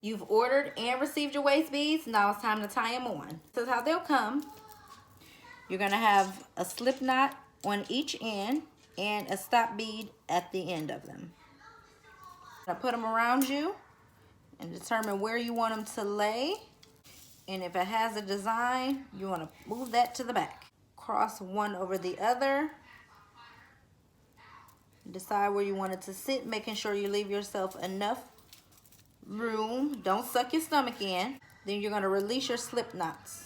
You've ordered and received your waist beads. Now it's time to tie them on. This is how they'll come. You're gonna have a slip knot on each end and a stop bead at the end of them. Now put them around you and determine where you want them to lay. And if it has a design, you want to move that to the back. Cross one over the other. Decide where you want it to sit, making sure you leave yourself enough room. Don't suck your stomach in. Then you're going to release your slip knots.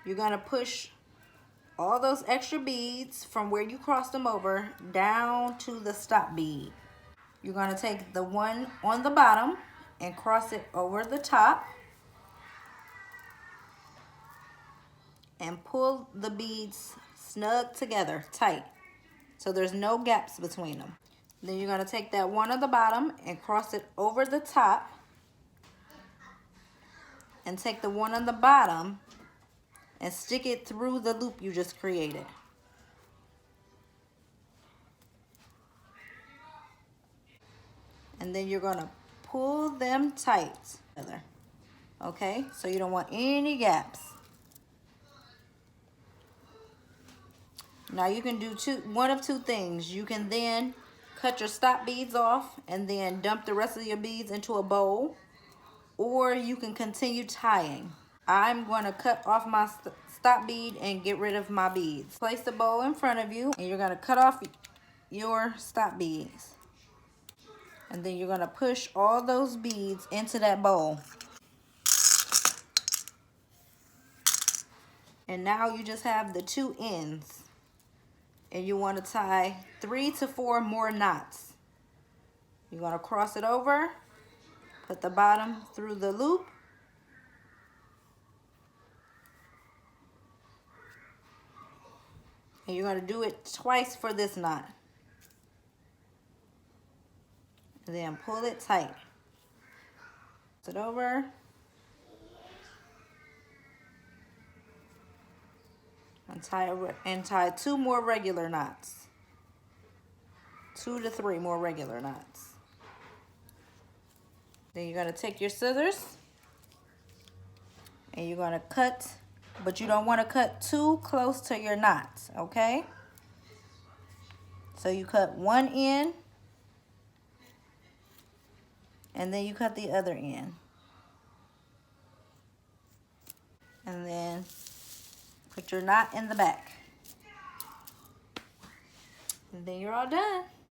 You're going to push all those extra beads from where you crossed them over down to the stop bead. You're going to take the one on the bottom and cross it over the top and pull the beads snug together, tight, so there's no gaps between them. Then you're going to take that one on the bottom and cross it over the top, and take the one on the bottom and stick it through the loop you just created. And then you're going to pull them tight together. Okay, so you don't want any gaps. Now you can do one of two things. You can then cut your stop beads off and then dump the rest of your beads into a bowl, or you can continue tying. I'm going to cut off my stop bead and get rid of my beads. Place the bowl in front of you and you're going to cut off your stop beads. And then you're going to push all those beads into that bowl. And now you just have the two ends. And you want to tie 3 to 4 more knots. You're going to cross it over, put the bottom through the loop, and you're going to do it twice for this knot. And then pull it tight. Put it over. And tie 2 more regular knots. 2 to 3 more regular knots. Then you're going to take your scissors and you're going to cut, but you don't want to cut too close to your knots, okay? So you cut one end and then you cut the other end. And then put your knot in the back. And then you're all done.